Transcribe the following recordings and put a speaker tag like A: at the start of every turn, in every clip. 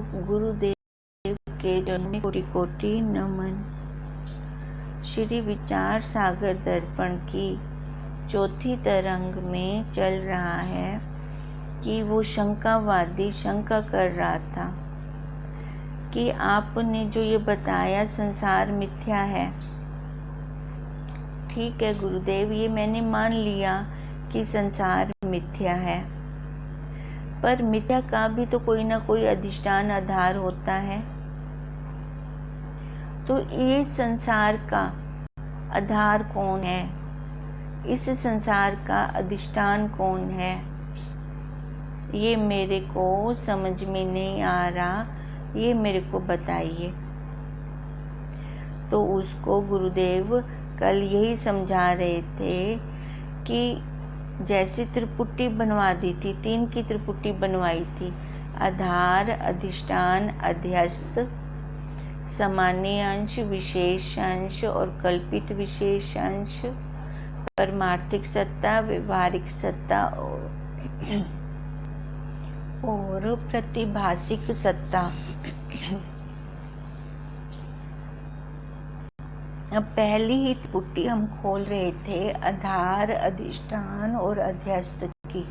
A: गुरुदेव के चरणों कोटि कोटि नमन। श्री विचार सागर दर्पण की चौथी तरंग में चल रहा है कि वो शंकावादी शंका कर रहा था कि आपने जो ये बताया संसार मिथ्या है। ठीक है गुरुदेव, ये मैंने मान लिया कि संसार मिथ्या है, पर मिथ्या का भी तो कोई ना कोई अधिष्ठान आधार होता है। तो ये संसार का आधार कौन है, इस संसार का अधिष्ठान कौन है, ये मेरे को समझ में नहीं आ रहा, ये मेरे को बताइए। तो उसको गुरुदेव कल यही समझा रहे थे कि जैसे त्रिपुटी बनवा दी थी, 3 की त्रिपुटी बनवाई थी, आधार, अधिष्ठान, अध्यस्त, सामान्य अंश, विशेष अंश और कल्पित विशेष अंश, परमार्थिक सत्ता, व्यवहारिक सत्ता और प्रतिभासिक सत्ता। अब पहली ही पुट्टी हम खोल रहे थे आधार, अधिष्ठान और अध्यस्त की।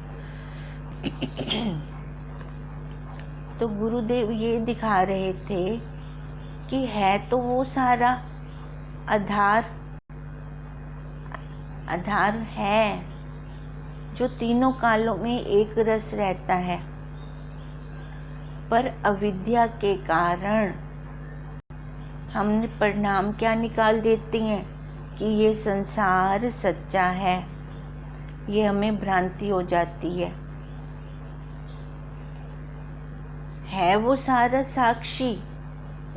A: तो गुरुदेव ये दिखा रहे थे कि है तो वो सारा आधार है जो तीनों कालों में एक रस रहता है, पर अविद्या के कारण हमने परिणाम क्या निकाल देते हैं कि ये संसार सच्चा है, ये हमें भ्रांति हो जाती है वो सारा साक्षी,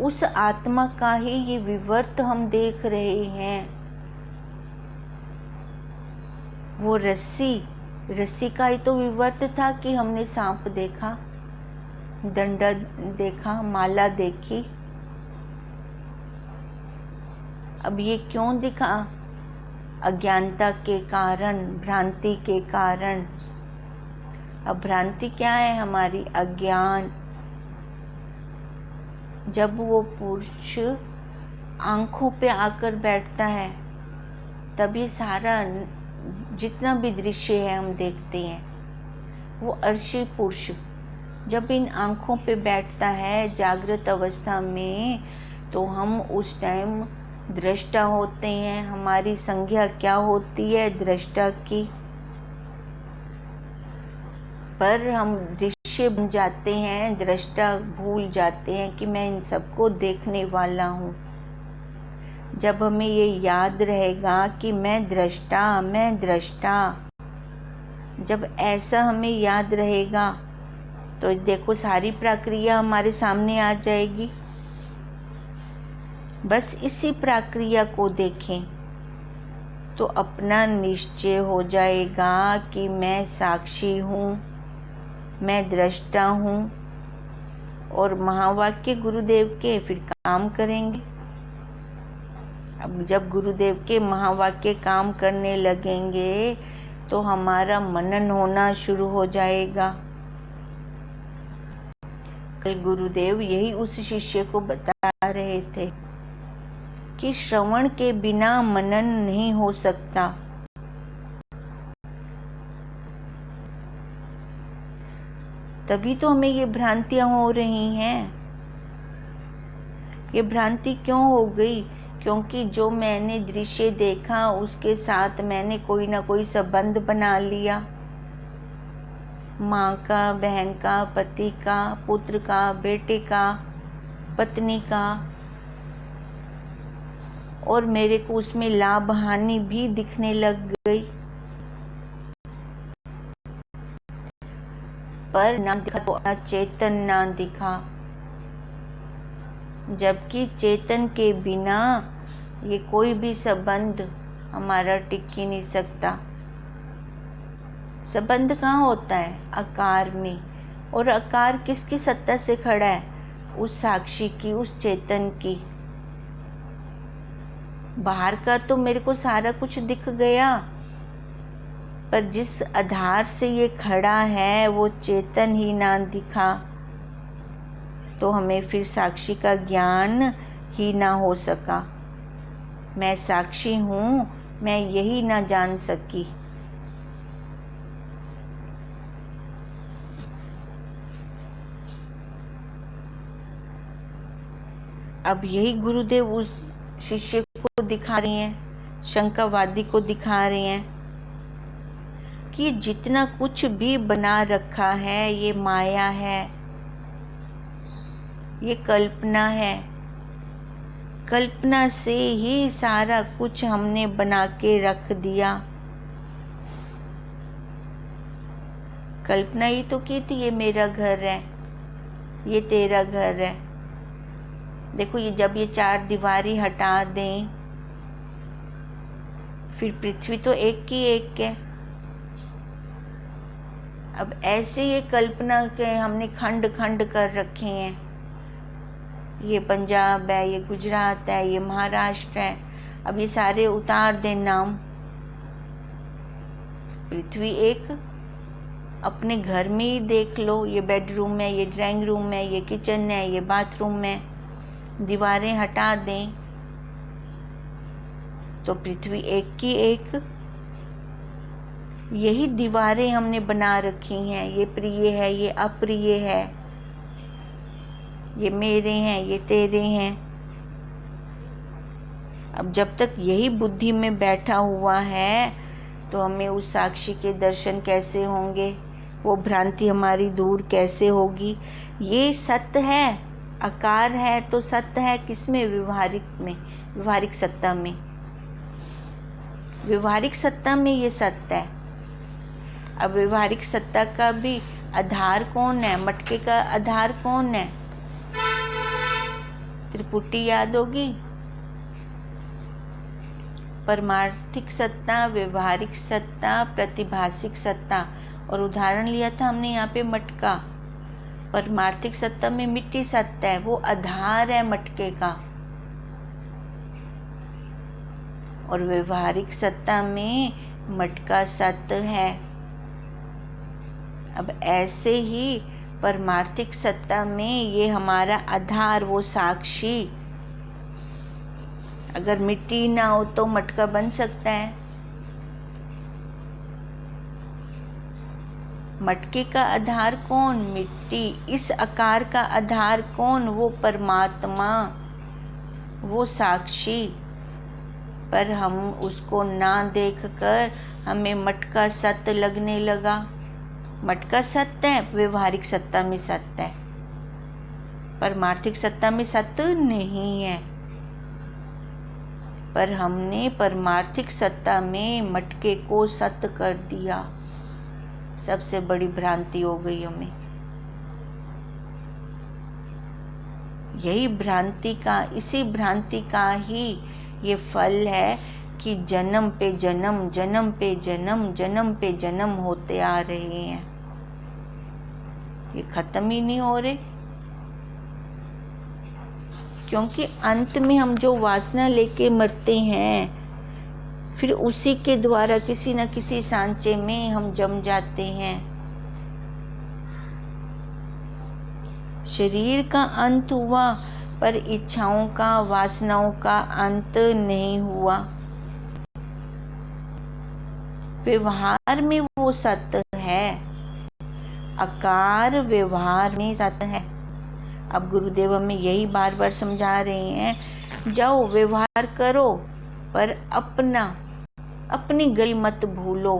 A: उस आत्मा का ही ये विवर्त हम देख रहे हैं। वो रस्सी का ही तो विवर्त था कि हमने सांप देखा, डंडा देखा, माला देखी। अब ये क्यों दिखा? अज्ञानता के कारण, भ्रांति के कारण। अब भ्रांति क्या है? हमारी अज्ञान। जब वो पुरुष आंखों पे आकर बैठता है, तब ये सारा जितना भी दृश्य है हम देखते हैं, वो अर्शी पुरुष जब इन आंखों पे बैठता है जागृत अवस्था में, तो हम उस टाइम दृष्टा होते हैं। हमारी संज्ञा क्या होती है दृष्टा की, पर हम दृश्य बन जाते हैं, दृष्टा भूल जाते हैं कि मैं इन सबको देखने वाला हूँ। जब हमें ये याद रहेगा कि मैं दृष्टा, जब ऐसा हमें याद रहेगा तो देखो सारी प्रक्रिया हमारे सामने आ जाएगी। बस इसी प्रक्रिया को देखें तो अपना निश्चय हो जाएगा कि मैं साक्षी हूँ, मैं दृष्टा हूँ, और महावाक्य गुरुदेव के फिर काम करेंगे। अब जब गुरुदेव के महावाक्य काम करने लगेंगे तो हमारा मनन होना शुरू हो जाएगा। कल गुरुदेव यही उस शिष्य को बता रहे थे कि श्रवण के बिना मनन नहीं हो सकता। तभी तो हमें ये भ्रांतियां हो रही हैं। ये भ्रांति क्यों हो गई? क्योंकि जो मैंने दृश्य देखा उसके साथ मैंने कोई ना कोई संबंध बना लिया। माँ का, बहन का, पति का, पुत्र का, बेटे का, पत्नी का, और मेरे को उसमें लाभ हानि भी दिखने लग गई। पर ना दिखा तो चेतन ना दिखा, जबकि चेतन के बिना ये कोई भी संबंध हमारा टिक ही नहीं सकता। संबंध कहाँ होता है? आकार में। और आकार किसकी सत्ता से खड़ा है? उस साक्षी की, उस चेतन की। बाहर का तो मेरे को सारा कुछ दिख गया, पर जिस आधार से ये खड़ा है वो चेतन ही ना दिखा। तो हमें फिर साक्षी का ज्ञान ही ना हो सका। मैं साक्षी हूँ, मैं यही ना जान सकी। अब यही गुरुदेव उस शिष्य को दिखा रहे हैं, शंकावादी को दिखा रहे हैं कि जितना कुछ भी बना रखा है ये माया है, ये कल्पना है। कल्पना से ही सारा कुछ हमने बना के रख दिया। कल्पना ही तो की थी ये मेरा घर है, ये तेरा घर है। देखो ये जब ये चार दीवारी हटा दें, फिर पृथ्वी तो एक की एक है। अब ऐसे ये कल्पना के हमने खंड खंड कर रखे हैं। ये पंजाब है, ये गुजरात है, ये महाराष्ट्र है। अब ये सारे उतार दें नाम, पृथ्वी एक। अपने घर में ही देख लो, ये बेडरूम है, ये ड्राइंग रूम है, ये किचन है, ये बाथरूम है। दीवारें हटा दें तो पृथ्वी एक की एक। यही दीवारें हमने बना रखी हैं। ये प्रिय है, ये अप्रिय है, ये मेरे हैं, ये तेरे हैं। अब जब तक यही बुद्धि में बैठा हुआ है तो हमें उस साक्षी के दर्शन कैसे होंगे? वो भ्रांति हमारी दूर कैसे होगी? ये सत्य है, आकार है तो सत्य है किसमें? व्यवहारिक में, व्यवहारिक सत्ता में। व्यवहारिक सत्ता में ये सत्य है। अब व्यवहारिक सत्ता का भी आधार कौन है? मटके का आधार कौन है? त्रिपुटी याद होगी। परमार्थिक सत्ता, व्यवहारिक सत्ता, प्रतिभासिक सत्ता। और उदाहरण लिया था हमने यहाँ पे मटका। परमार्थिक सत्ता में मिट्टी सत्य है, वो आधार है मटके का। और व्यवहारिक सत्ता में मटका सत्य है। अब ऐसे ही परमार्थिक सत्ता में ये हमारा आधार, वो साक्षी। अगर मिट्टी ना हो तो मटका बन सकता है। मटके का आधार कौन? मिट्टी। इस आकार का आधार कौन? वो परमात्मा, वो साक्षी। पर हम उसको ना देखकर हमें मटका सत्य लगने लगा। मटका सत्य है, व्यवहारिक सत्ता में सत्य है, परमार्थिक सत्ता में सत्य नहीं है। पर हमने परमार्थिक सत्ता में मटके को सत्य कर दिया। सबसे बड़ी भ्रांति हो गई हमें। यही भ्रांति का, इसी भ्रांति का ही ये फल है कि जन्म पे जन्म, जन्म पे जन्म, जन्म पे जन्म होते आ रहे हैं। ये खत्म ही नहीं हो रहे, क्योंकि अंत में हम जो वासना लेके मरते हैं, फिर उसी के द्वारा किसी न किसी सांचे में हम जम जाते हैं। शरीर का अंत हुआ, पर इच्छाओं का, वासनाओं का अंत नहीं हुआ। व्यवहार में वो सत्य है, आकार व्यवहार में सत्य है। अब गुरुदेव हमें यही बार बार समझा रहे हैं, जाओ व्यवहार करो, पर अपनी गली मत भूलो,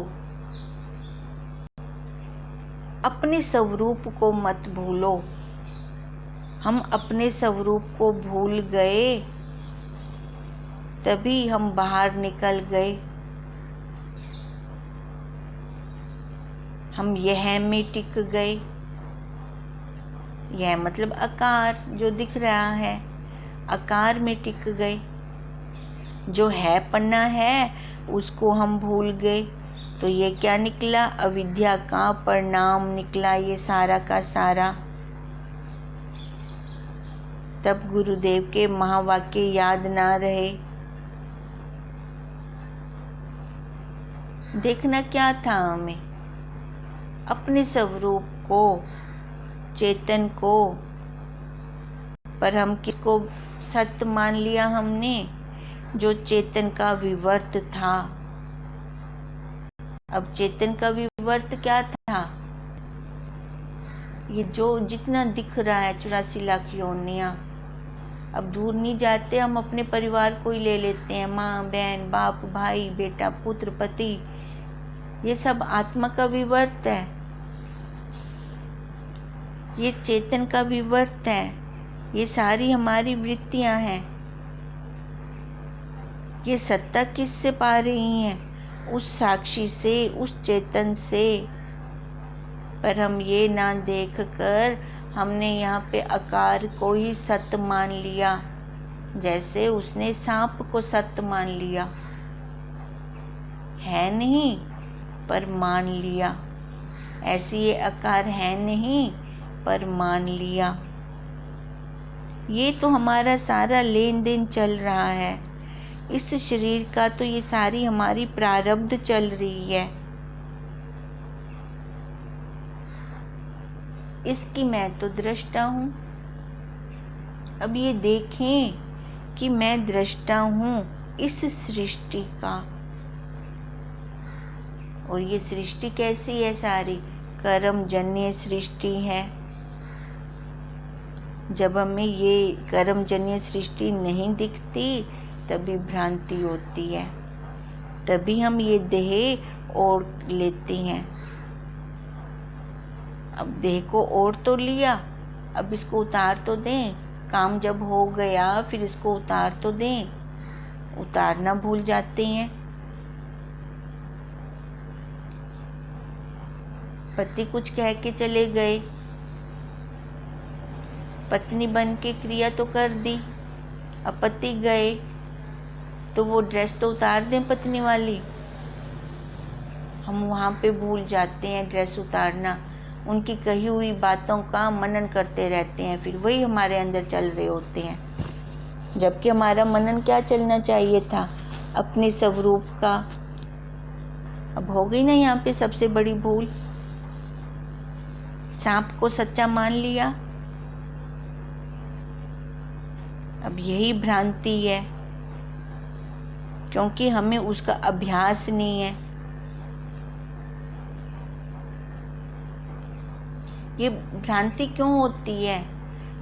A: अपने स्वरूप को मत भूलो। हम अपने स्वरूप को भूल गए, तभी हम बाहर निकल गए। हम यह में टिक गए। यह मतलब आकार जो दिख रहा है, आकार में टिक गए। जो है पन्ना है उसको हम भूल गए। तो ये क्या निकला? अविद्या का परिणाम निकला ये सारा का सारा। तब गुरुदेव के महावाक्य याद ना रहे। देखना क्या था हमें? अपने स्वरूप को, चेतन को पर हम किसको सत्य मान लिया हमने? जो चेतन का विवर्त था। अब चेतन का विवर्त क्या था? ये जो जितना दिख रहा है 84 लाख योनियां, अब दूर नहीं जाते, हम अपने परिवार को ही ले लेते हैं, माँ बहन बाप भाई बेटा पुत्र पति, ये सब आत्मा का विवर्त है, ये चेतन का विवर्त है, ये सारी हमारी वृत्तियां हैं। ये सत्ता किससे पा रही हैं? उस साक्षी से, उस चेतन से। पर हम ये ना देख कर हमने यहाँ पे आकार को ही सत्य मान लिया, जैसे उसने सांप को सत्य मान लिया। है नहीं पर मान लिया। ऐसी ये आकार है नहीं पर मान लिया। ये तो हमारा सारा लेन देन चल रहा है इस शरीर का, तो ये सारी हमारी प्रारब्ध चल रही है। इसकी मैं तो दृष्टा हूँ। अब ये देखें कि मैं दृष्टा हूँ इस सृष्टि का। और ये सृष्टि कैसी है? सारी कर्मजन्य सृष्टि है। जब हमें ये कर्मजन्य सृष्टि नहीं दिखती तभी भ्रांति होती है, तभी हम ये देह ओढ़ लेते हैं। अब देह को ओढ़ तो लिया, अब इसको उतार तो दें। काम जब हो गया फिर इसको उतार तो दें, उतारना भूल जाते हैं। पति कुछ कह के चले गए, पत्नी बन के क्रिया तो कर दी, अब पति गए तो वो ड्रेस तो उतार दें पत्नी वाली। हम वहाँ पे भूल जाते हैं ड्रेस उतारना, उनकी कही हुई बातों का मनन करते रहते हैं, फिर वही हमारे अंदर चल रहे होते हैं। जबकि हमारा मनन क्या चलना चाहिए था? अपने स्वरूप का। अब हो गई ना यहाँ पे सबसे बड़ी भूल, सांप को सच्चा मान लिया। अब यही भ्रांति है, क्योंकि हमें उसका अभ्यास नहीं है। ये भ्रांति क्यों होती है?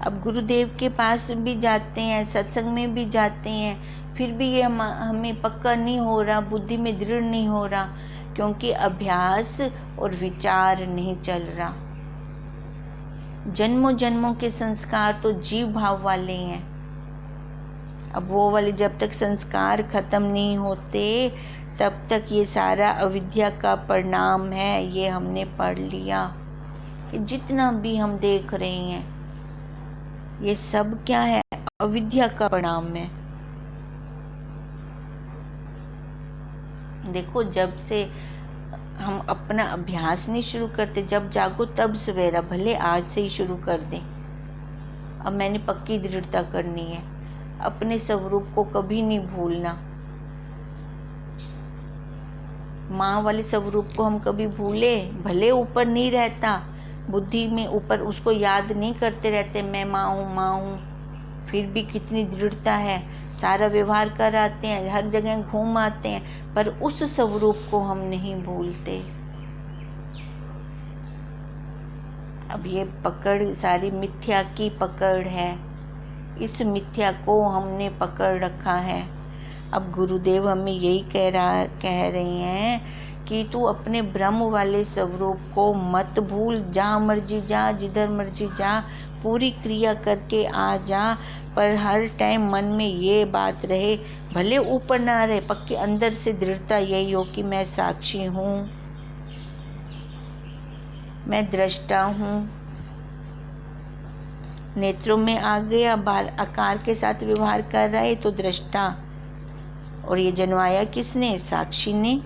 A: अब गुरुदेव के पास भी जाते हैं, सत्संग में भी जाते हैं, फिर भी ये हमें पक्का नहीं हो रहा, बुद्धि में दृढ़ नहीं हो रहा, क्योंकि अभ्यास और विचार नहीं चल रहा। जन्मों जन्मों के संस्कार तो जीव भाव वाले हैं। अब वो वाले जब तक संस्कार खत्म नहीं होते तब तक ये सारा अविद्या का परिणाम है, ये हमने पढ़ लिया। कि जितना भी हम देख रहे हैं ये सब क्या है? अविद्या का परिणाम है। देखो, जब से हम अपना अभ्यास नहीं शुरू करते, जब जागो तब सवेरा, भले आज से ही शुरू कर दें। अब मैंने पक्की दृढ़ता करनी है, अपने स्वरूप को कभी नहीं भूलना। माँ वाले स्वरूप को हम कभी भूले, भले ऊपर नहीं रहता, बुद्धि में ऊपर उसको याद नहीं करते रहते, मैं माँ हूँ, फिर भी कितनी दृढ़ता है, सारा व्यवहार कर आते हैं, हर जगह घूम आते हैं, पर उस स्वरूप को हम नहीं भूलते। अब ये पकड़ सारी मिथ्या की पकड़ है, इस मिथ्या को हमने पकड़ रखा है। अब गुरुदेव हमें यही कह रहे हैं कि तू अपने ब्रह्म वाले स्वरूप को मत भूल, जहाँ मर्जी जा, जिधर मर्जी जा, पूरी क्रिया करके आ जा, पर हर टाइम मन में ये बात रहे, भले ऊपर ना रहे, पक्के अंदर से दृढ़ता यही हो कि मैं साक्षी हूँ, मैं दृष्टा हूँ। नेत्रों में आ गया, बाल आकार के साथ व्यवहार कर रहा है तो दृष्टा, और ये जन्माया किसने? साक्षी ने।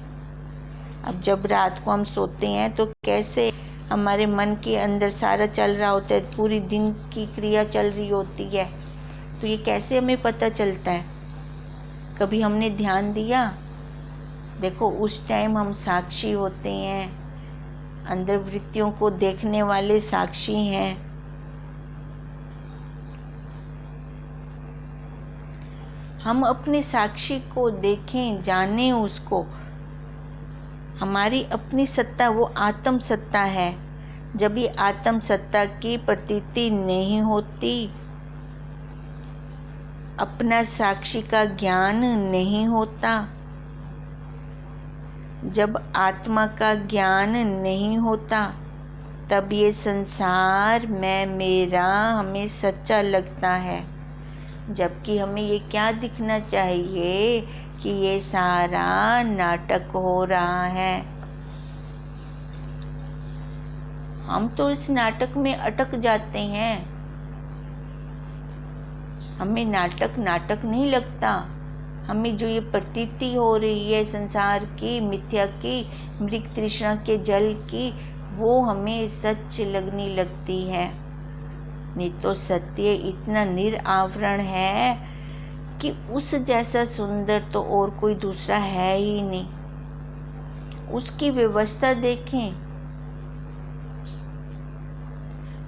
A: अब जब रात को हम सोते हैं तो कैसे हमारे मन के अंदर सारा चल रहा होता है, पूरी दिन की क्रिया चल रही होती है, तो ये कैसे हमें पता चलता है? कभी हमने ध्यान दिया? देखो, उस टाइम हम साक्षी होते हैं, अंदर वृत्तियों को देखने वाले साक्षी हैं। हम अपने साक्षी को देखें, जानें उसको। हमारी अपनी सत्ता वो आत्म सत्ता है। जब ये आत्म सत्ता की प्रतीति नहीं होती, अपना साक्षी का ज्ञान नहीं होता, जब आत्मा का ज्ञान नहीं होता, तब ये संसार मैं मेरा हमें सच्चा लगता है। जबकि हमें ये क्या दिखना चाहिए कि ये सारा नाटक हो रहा है। हम तो इस नाटक में अटक जाते हैं। हमें नाटक नाटक नहीं लगता। हमें जो ये प्रतीति हो रही है संसार की, मिथ्या की, मृग तृष्णा के जल की, वो हमें सच लगने लगती है। नहीं तो सत्य इतना निरावरण है कि उस जैसा सुंदर तो और कोई दूसरा है ही नहीं। उसकी व्यवस्था देखें,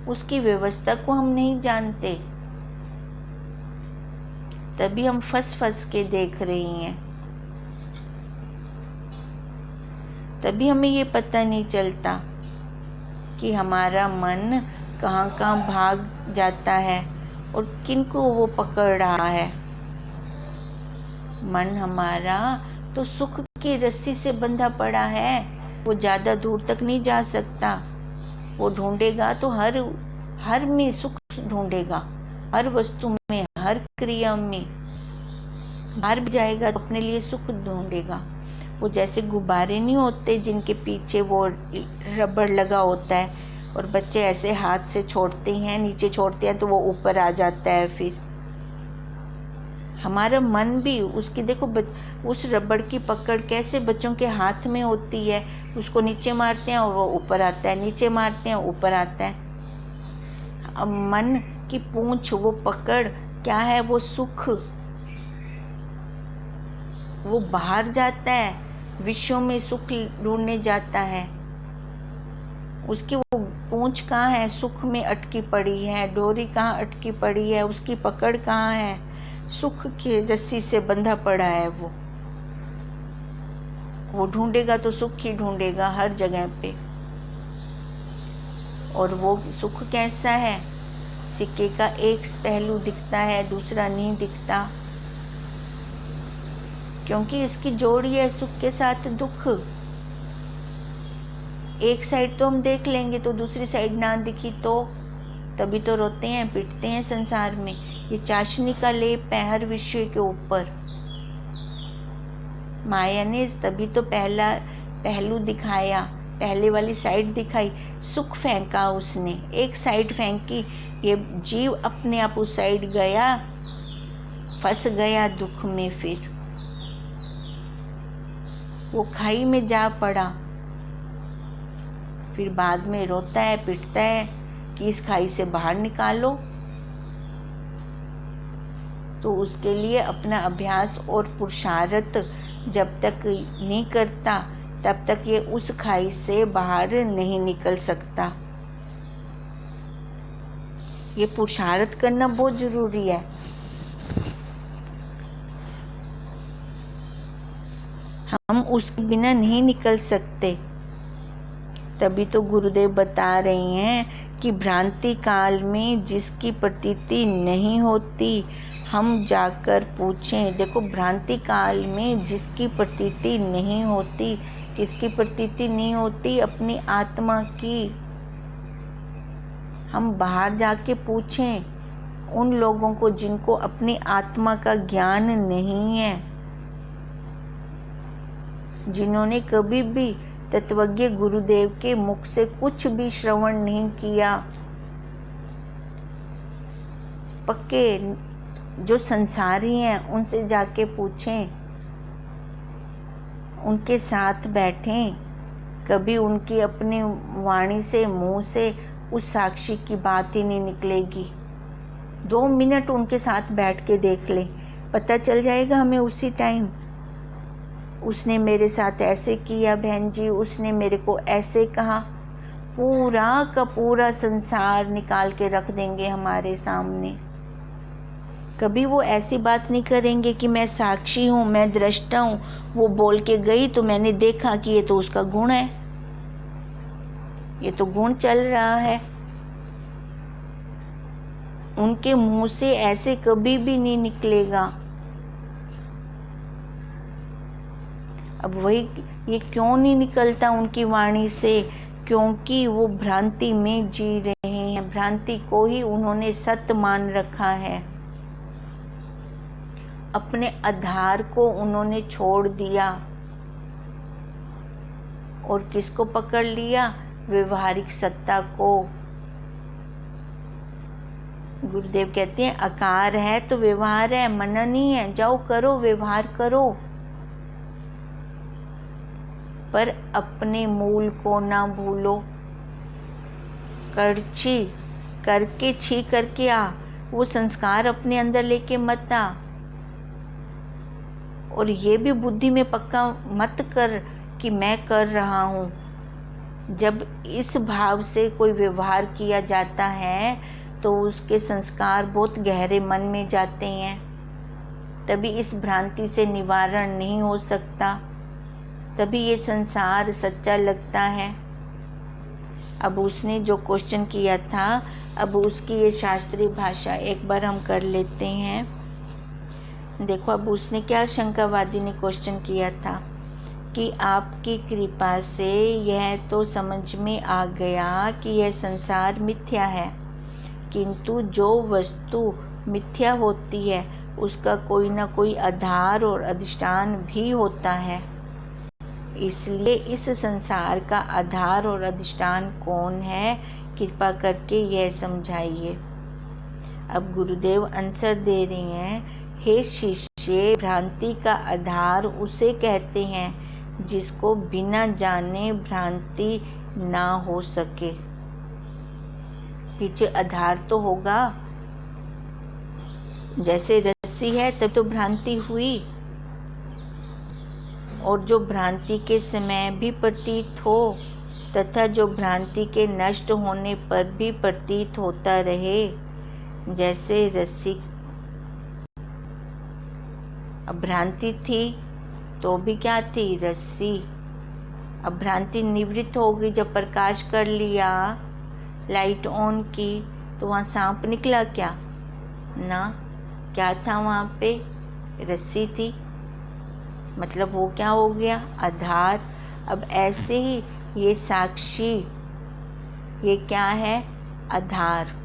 A: उसकी व्यवस्था को हम नहीं जानते, तभी हम फंस के देख रही हैं। तभी हमें ये पता नहीं चलता कि हमारा मन कहाँ कहाँ भाग जाता है और किनको वो पकड़ रहा है। मन हमारा तो सुख की रस्सी से बंधा पड़ा है। वो ज़्यादा दूर तक नहीं जा सकता। वो ढूंढेगा तो हर में सुख ढूंढेगा, हर वस्तु में, हर क्रिया में। बाहर भी जाएगा तो अपने लिए सुख ढूंढेगा। वो जैसे गुब्बारे नहीं होते जिनके पीछे वो रबड़ लगा होता है और बच्चे ऐसे हाथ से छोड़ते हैं, नीचे छोड़ते हैं तो वो ऊपर आ जाता है। फिर हमारा मन भी उसकी देखो, उस रबड़ की पकड़ कैसे बच्चों के हाथ में होती है। उसको नीचे मारते हैं और वो ऊपर आता है, नीचे मारते हैं ऊपर आता है। अब मन की पूंछ, वो पकड़ क्या है? वो सुख। वो बाहर जाता है, विश्व में सुख ढूंढने जाता है। उसकी वो पूंछ कहाँ है? सुख में अटकी पड़ी है। डोरी कहाँ अटकी पड़ी है? उसकी पकड़ कहाँ है? सुख की रस्सी से बंधा पड़ा है। वो ढूंढेगा तो सुख ही ढूंढेगा हर जगह पे। और वो सुख कैसा है? सिक्के का एक पहलू दिखता है, दूसरा नहीं दिखता, क्योंकि इसकी जोड़ी है सुख के साथ दुख। एक साइड तो हम देख लेंगे तो दूसरी साइड ना दिखी तो तभी तो रोते हैं, पिटते हैं संसार में। ये चाशनी का लेप है हर विषय के ऊपर। माया ने तभी तो पहला पहलू दिखाया, पहले वाली साइड दिखाई। सुख फेंका उसने, एक साइड फेंकी, ये जीव अपने आप उस साइड गया, फंस गया दुख में। फिर वो खाई में जा पड़ा। फिर बाद में रोता है, पिटता है कि इस खाई से बाहर निकालो। तो उसके लिए अपना अभ्यास और पुरुषार्थ जब तक नहीं करता तब तक ये उस खाई से बाहर नहीं निकल सकता। ये पुरुषार्थ करना बहुत जरूरी है। हम उसके बिना नहीं निकल सकते। तभी तो गुरुदेव बता रहे हैं कि भ्रांति काल में जिसकी प्रतीति नहीं होती, हम जाकर पूछें। देखो, भ्रांति काल में जिसकी प्रतीति नहीं होती, किसकी प्रतीति नहीं होती? अपनी आत्मा की। हम बाहर जाके पूछें उन लोगों को जिनको अपनी आत्मा का ज्ञान नहीं है, जिन्होंने कभी भी तत्वज्ञ गुरुदेव के मुख से कुछ भी श्रवण नहीं किया। पक्के जो संसारी हैं उनसे जाके पूछें, उनके साथ बैठें। कभी उनकी अपनी वाणी से, मुंह से उस साक्षी की बात ही नहीं निकलेगी। 2 मिनट उनके साथ बैठ के देख ले, पता चल जाएगा हमें उसी टाइम। उसने मेरे साथ ऐसे किया बहन जी, उसने मेरे को ऐसे कहा। पूरा का पूरा संसार निकाल के रख देंगे हमारे सामने। कभी वो ऐसी बात नहीं करेंगे कि मैं साक्षी हूँ, मैं दृष्टा हूँ, वो बोल के गई तो मैंने देखा कि ये तो उसका गुण है, ये तो गुण चल रहा है। उनके मुंह से ऐसे कभी भी नहीं निकलेगा। अब वही, ये क्यों नहीं निकलता उनकी वाणी से? क्योंकि वो भ्रांति में जी रहे हैं, भ्रांति को ही उन्होंने सत्य मान रखा है। अपने आधार को उन्होंने छोड़ दिया और किसको पकड़ लिया? व्यवहारिक सत्ता को। गुरुदेव कहते हैं आकार है तो व्यवहार है, मना नहीं है, जाओ करो, व्यवहार करो, पर अपने मूल को ना भूलो। करछी करके छी करके आ, वो संस्कार अपने अंदर लेके मत आ। और ये भी बुद्धि में पक्का मत कर कि मैं कर रहा हूँ। जब इस भाव से कोई व्यवहार किया जाता है तो उसके संस्कार बहुत गहरे मन में जाते हैं, तभी इस भ्रांति से निवारण नहीं हो सकता, तभी ये संसार सच्चा लगता है। अब उसने जो क्वेश्चन किया था, अब उसकी ये शास्त्रीय भाषा एक बार हम कर लेते हैं। देखो अब उसने क्या, शंकावादी ने क्वेश्चन किया था कि आपकी कृपा से यह तो समझ में आ गया कि यह संसार मिथ्या है, किंतु जो वस्तु मिथ्या होती है उसका कोई ना कोई आधार और अधिष्ठान भी होता है। इसलिए इस संसार का आधार और अधिष्ठान कौन है, कृपा करके यह समझाइए। अब गुरुदेव आंसर दे रहे हैं, हे शिष्य, भ्रांति का आधार उसे कहते हैं जिसको बिना जाने भ्रांति ना हो सके। पीछे आधार तो होगा, जैसे रस्सी है तब तो भ्रांति हुई, और जो भ्रांति के समय भी प्रतीत हो तथा जो भ्रांति के नष्ट होने पर भी प्रतीत होता रहे, जैसे रस्सी। अब भ्रांति थी तो भी क्या थी? रस्सी। अब भ्रांति निवृत्त हो गई, जब प्रकाश कर लिया, लाइट ऑन की, तो वहाँ सांप निकला क्या? ना, क्या था वहाँ पे? रस्सी थी। मतलब वो क्या हो गया? आधार। अब ऐसे ही ये साक्षी, ये क्या है? आधार।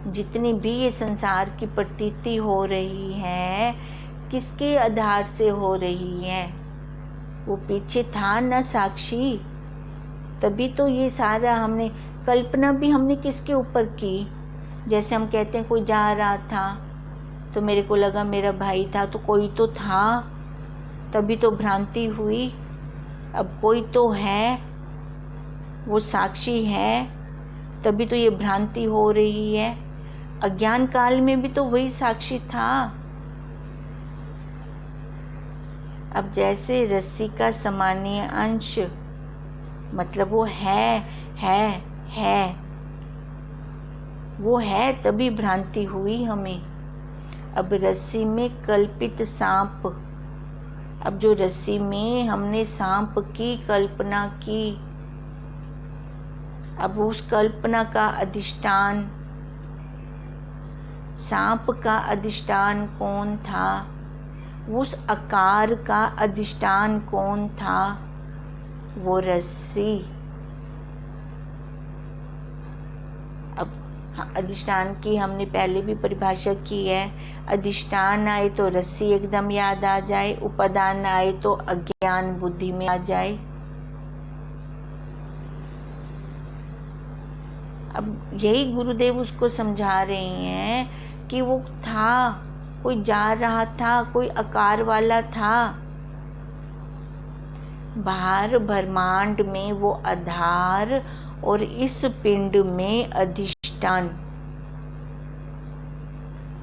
A: जितनी भी ये संसार की प्रतीति हो रही है, किसके आधार से हो रही है? वो पीछे था ना साक्षी, तभी तो ये सारा हमने कल्पना भी हमने किसके ऊपर की? जैसे हम कहते हैं कोई जा रहा था तो मेरे को लगा मेरा भाई था, तो कोई तो था, तभी तो भ्रांति हुई। अब कोई तो है, वो साक्षी है, तभी तो ये भ्रांति हो रही है। अज्ञान काल में भी तो वही साक्षी था। अब जैसे रस्सी का सामान्य अंश, मतलब वो है, वो है तभी भ्रांति हुई हमें। अब रस्सी में कल्पित सांप, अब जो रस्सी में हमने सांप की कल्पना की, अब उस कल्पना का अधिष्ठान, सांप का अधिष्ठान कौन था? उस आकार का अधिष्ठान कौन था? वो रस्सी। अब अधिष्ठान की हमने पहले भी परिभाषा की है। अधिष्ठान आए तो रस्सी एकदम याद आ जाए, उपादान आए तो अज्ञान बुद्धि में आ जाए। अब यही गुरुदेव उसको समझा रहे हैं कि वो था, कोई जा रहा था, कोई आकार वाला था। बाहर ब्रह्मांड में वो आधार और इस पिंड में अधिष्ठान,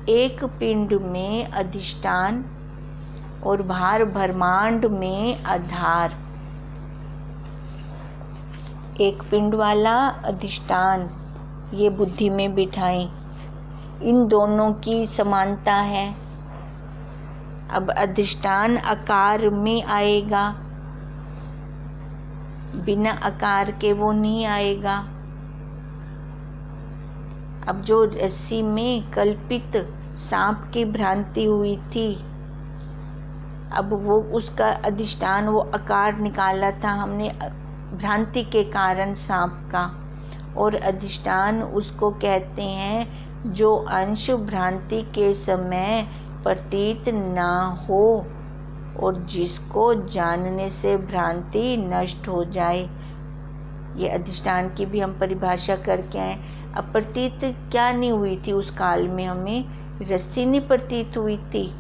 A: एक पिंड में अधिष्ठान और बाहर ब्रह्मांड में आधार। एक पिंड वाला अधिष्ठान, ये बुद्धि में बिठाएं। इन दोनों की समानता है। अब अधिष्ठान आकार में आएगा, बिना आकार के वो नहीं आएगा। अब जो रस्सी में कल्पित सांप की भ्रांति हुई थी, अब वो उसका अधिष्ठान, वो आकार निकाला था हमने भ्रांति के कारण सांप का, और अधिष्ठान उसको कहते हैं जो अंश भ्रांति के समय प्रतीत ना हो और जिसको जानने से भ्रांति नष्ट हो जाए। ये अधिष्ठान की भी हम परिभाषा करके आए। अब प्रतीत क्या नहीं हुई थी उस काल में, हमें रस्सी नहीं प्रतीत हुई थी,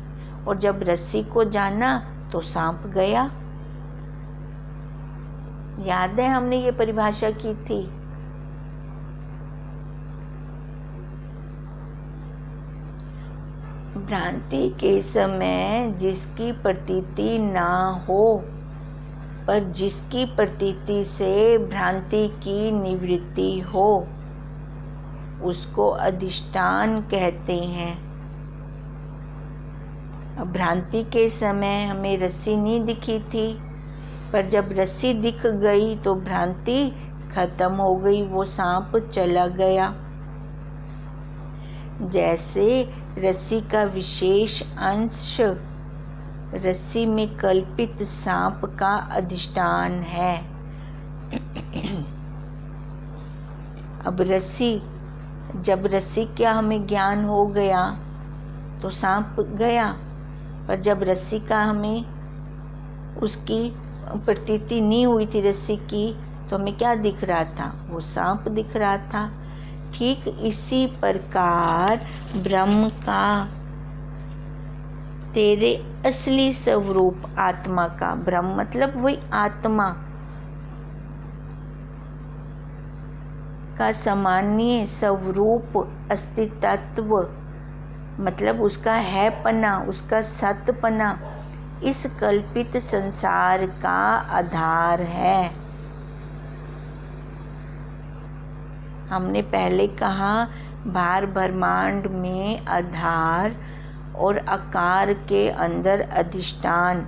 A: और जब रस्सी को जाना तो सांप गया। याद है हमने ये परिभाषा की थी। भ्रांति के समय जिसकी प्रतीति ना हो पर जिसकी प्रतीति से भ्रांति की निवृत्ति हो उसको अधिष्ठान कहते हैं। अब भ्रांति के समय हमें रस्सी नहीं दिखी थी, पर जब रस्सी दिख गई तो भ्रांति खत्म हो गई, वो सांप चला गया। जैसे रस्सी का विशेष अंश रस्सी में कल्पित सांप का अधिष्ठान है। अब जब रस्सी का हमें ज्ञान हो गया तो सांप गया, पर जब रस्सी का हमें उसकी प्रतीति नहीं हुई थी रस्सी की, तो हमें क्या दिख रहा था? वो सांप दिख रहा था। ठीक इसी प्रकार ब्रह्म का, तेरे असली स्वरूप आत्मा का, ब्रह्म मतलब वही आत्मा का सामान्य स्वरूप अस्तित्व, मतलब उसका है पना, उसका सतपना इस कल्पित संसार का आधार है। हमने पहले कहा भार ब्रह्मांड में आधार और आकार के अंदर अधिष्ठान,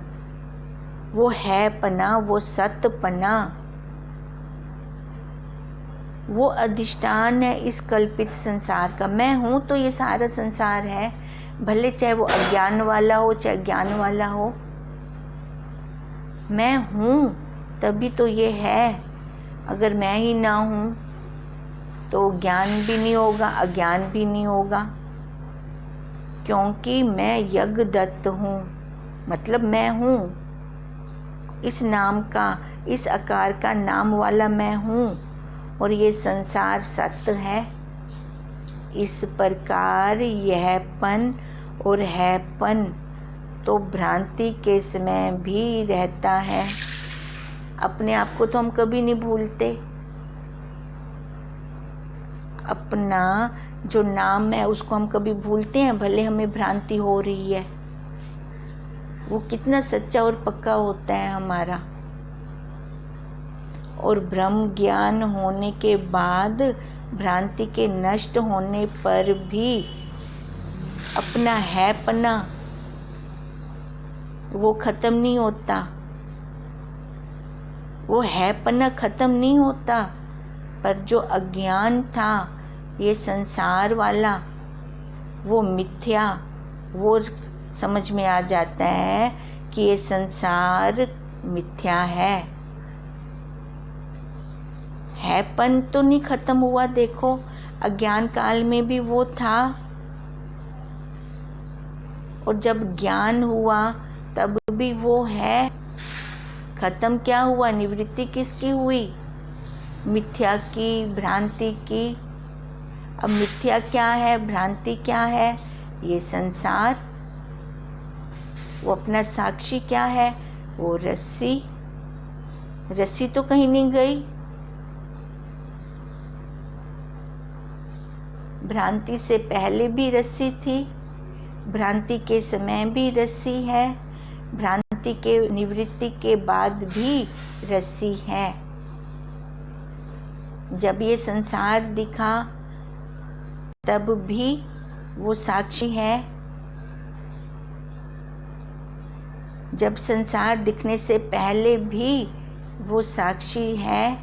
A: वो है पना, वो सतपना, वो अधिष्ठान है इस कल्पित संसार का। मैं हूँ तो ये सारा संसार है, भले चाहे वो अज्ञान वाला हो चाहे ज्ञान वाला हो, मैं हूँ तभी तो ये है। अगर मैं ही ना हूँ तो ज्ञान भी नहीं होगा, अज्ञान भी नहीं होगा, क्योंकि मैं यज्ञ दत्त हूँ, मतलब मैं हूँ, इस नाम का, इस आकार का नाम वाला मैं हूँ, और ये संसार सत्य है। इस प्रकार यहपन और हैपन तो भ्रांति के समय भी रहता है। अपने आप को तो हम कभी नहीं भूलते। अपना जो नाम है उसको हम कभी भूलते हैं, भले हमें भ्रांति हो रही है। वो कितना सच्चा और पक्का होता है हमारा। और ब्रह्म ज्ञान होने के बाद भ्रांति के नष्ट होने पर भी अपना हैपना वो खत्म नहीं होता, वो हैपना खत्म नहीं होता, पर जो अज्ञान था ये संसार वाला, वो मिथ्या, वो समझ में आ जाता है कि ये संसार मिथ्या है। हैपन तो नहीं खत्म हुआ, देखो अज्ञान काल में भी वो था, और जब ज्ञान हुआ तब भी वो है। खत्म क्या हुआ? निवृत्ति किसकी हुई? मिथ्या की, भ्रांति की। अब मिथ्या क्या है, भ्रांति क्या है? ये संसार। वो अपना साक्षी क्या है? वो रस्सी। रस्सी तो कहीं नहीं गई। भ्रांति से पहले भी रस्सी थी, भ्रांति के समय भी रस्सी है, भ्रांति के निवृत्ति के बाद भी रस्सी है। जब ये संसार दिखा तब भी वो साक्षी है। जब संसार दिखने से पहले भी वो साक्षी है।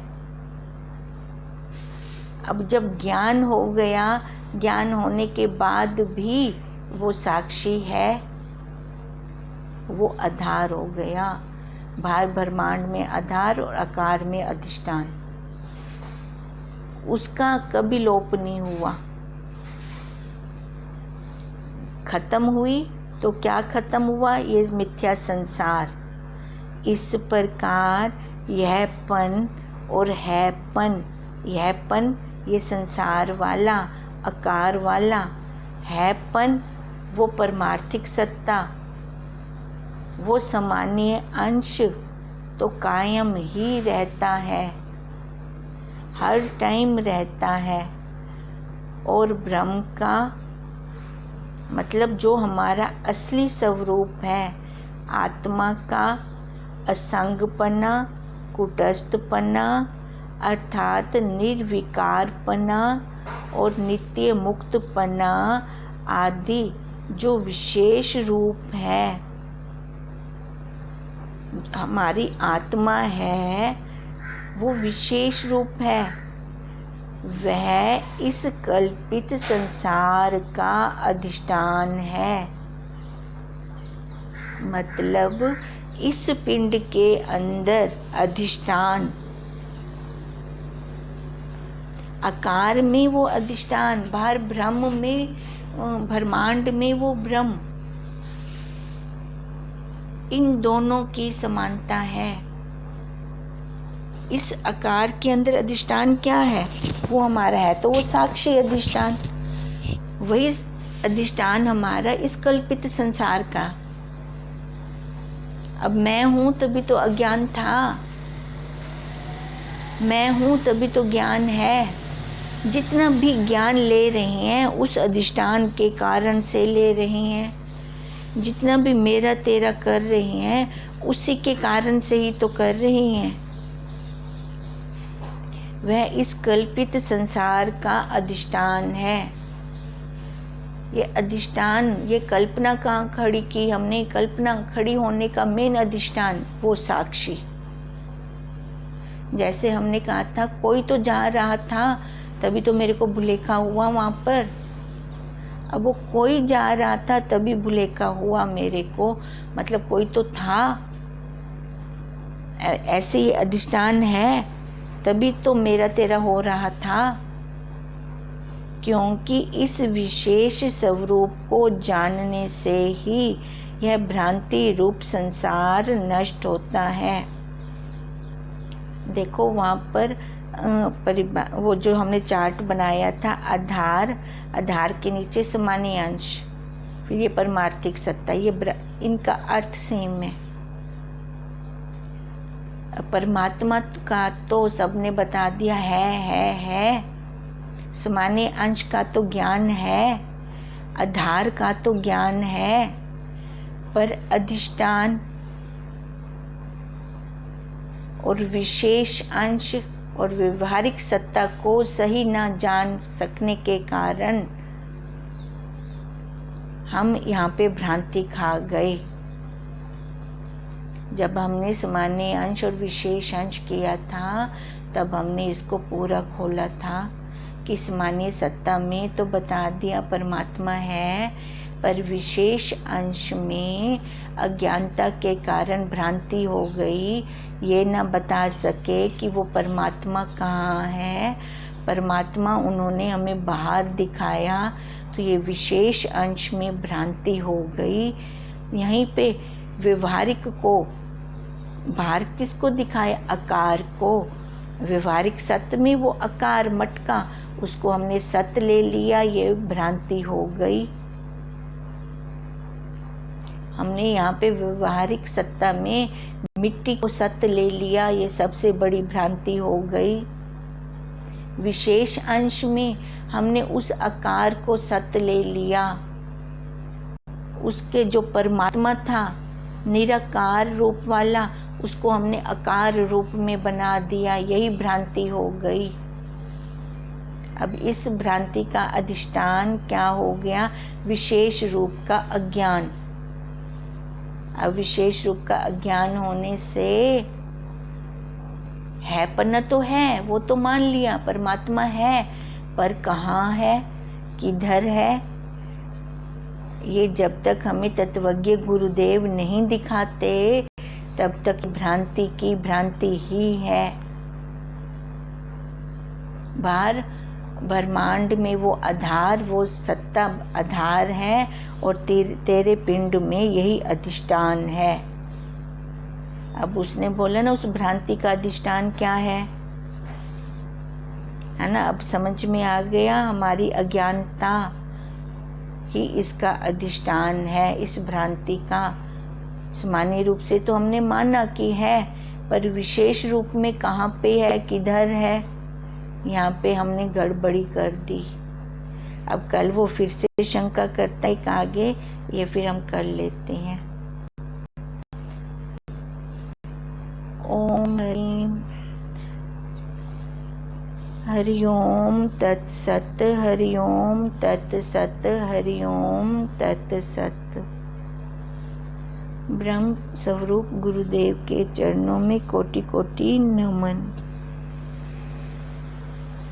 A: अब जब ज्ञान हो गया, ज्ञान होने के बाद भी वो साक्षी है। वो आधार हो गया, भार ब्रह्मांड में आधार और आकार में अधिष्ठान। उसका कभी लोप नहीं हुआ। खत्म हुई तो क्या खत्म हुआ? ये मिथ्या संसार। इस प्रकार यह पन और है पन, यह पन ये संसार वाला, आकार वाला, है पन वो परमार्थिक सत्ता, वो सामान्य अंश तो कायम ही रहता है, हर टाइम रहता है। और ब्रह्म का मतलब जो हमारा असली स्वरूप है, आत्मा का असंगपना, कुटस्थपना अर्थात निर्विकारपना और नित्य मुक्तपना आदि जो विशेष रूप है, हमारी आत्मा है, वो विशेष रूप है। वह इस कल्पित संसार का अधिष्ठान है। मतलब इस पिंड के अंदर अधिष्ठान, आकार में वो अधिष्ठान, बाहर ब्रह्म में, ब्रह्मांड में वो ब्रह्म, इन दोनों की समानता है। इस आकार के अंदर अधिष्ठान क्या है? वो हमारा है, तो वो साक्षी अधिष्ठान, वही अधिष्ठान हमारा इस कल्पित संसार का। अब मैं हूं तभी तो अज्ञान था, मैं हूं तभी तो ज्ञान है। जितना भी ज्ञान ले रहे हैं उस अधिष्ठान के कारण से ले रहे हैं। जितना भी मेरा तेरा कर रहे हैं उसी के कारण से ही तो कर रहे हैं। वह इस कल्पित संसार का अधिष्ठान है। ये अधिष्ठान, ये कल्पना कहाँ खड़ी की हमने? कल्पना खड़ी होने का मेन अधिष्ठान वो साक्षी। जैसे हमने कहा था कोई तो जा रहा था तभी तो मेरे को भुलेखा हुआ वहाँ पर। अब वो कोई जा रहा था तभी भुलेखा हुआ मेरे को, मतलब कोई तो था। ऐसे ही अधिष्ठान है तभी तो मेरा तेरा हो रहा था, क्योंकि इस विशेष स्वरूप को जानने से ही यह भ्रांति रूप संसार नष्ट होता है। देखो वहाँ पर वो जो हमने चार्ट बनाया था, आधार, आधार के नीचे सामान्य अंश, फिर ये परमार्थिक सत्ता, ये इनका अर्थ सेम है। परमात्मा का तो सबने बता दिया है। सामान्य अंश का तो ज्ञान है, आधार का तो ज्ञान है, पर अधिष्ठान और विशेष अंश और व्यवहारिक सत्ता को सही ना जान सकने के कारण हम यहाँ पे भ्रांति खा गए। जब हमने सामान्य अंश और विशेष अंश किया था तब हमने इसको पूरा खोला था कि सामान्य सत्ता में तो बता दिया परमात्मा है, पर विशेष अंश में अज्ञानता के कारण भ्रांति हो गई। ये न बता सके कि वो परमात्मा कहाँ है। परमात्मा उन्होंने हमें बाहर दिखाया, तो ये विशेष अंश में भ्रांति हो गई। यहीं पे व्यवहारिक को बाहर किसको दिखाया? आकार को। व्यवहारिक सत्य में वो आकार मटका, उसको हमने सत्य ले लिया, ये भ्रांति हो गई। हमने यहाँ पे व्यवहारिक सत्ता में मिट्टी को सत्य ले लिया, ये सबसे बड़ी भ्रांति हो गई। विशेष अंश में हमने उस आकार को सत्य ले लिया, उसके जो परमात्मा था निराकार रूप वाला, उसको हमने आकार रूप में बना दिया, यही भ्रांति हो गई। अब इस भ्रांति का अधिष्ठान क्या हो गया? विशेष रूप का अज्ञान। अब विशेष रूप का अज्ञान होने से हैपना तो है, वो तो मान लिया परमात्मा है, पर कहाँ है, किधर है, ये जब तक हमें तत्वज्ञ गुरुदेव नहीं दिखाते तब तक भ्रांति की भ्रांति ही है। बाहर ब्रह्मांड में वो आधार, वो सत्ता आधार है और तेरे पिंड में यही अधिष्ठान है। अब उसने बोला ना, उस भ्रांति का अधिष्ठान क्या है ना? अब समझ में आ गया, हमारी अज्ञानता ही इसका अधिष्ठान है, इस भ्रांति का। सामान्य रूप से तो हमने माना कि है, पर विशेष रूप में कहाँ पे है, किधर है, यहाँ पे हमने गड़बड़ी कर दी। अब कल वो फिर से शंका करता है आगे, ये फिर हम कर लेते हैं। ओम हरि ओम तत्सत, हरि ओम तत्सत, हरि ओम तत्सत। ब्रह्म स्वरूप गुरुदेव के चरणों में कोटि कोटि नमन।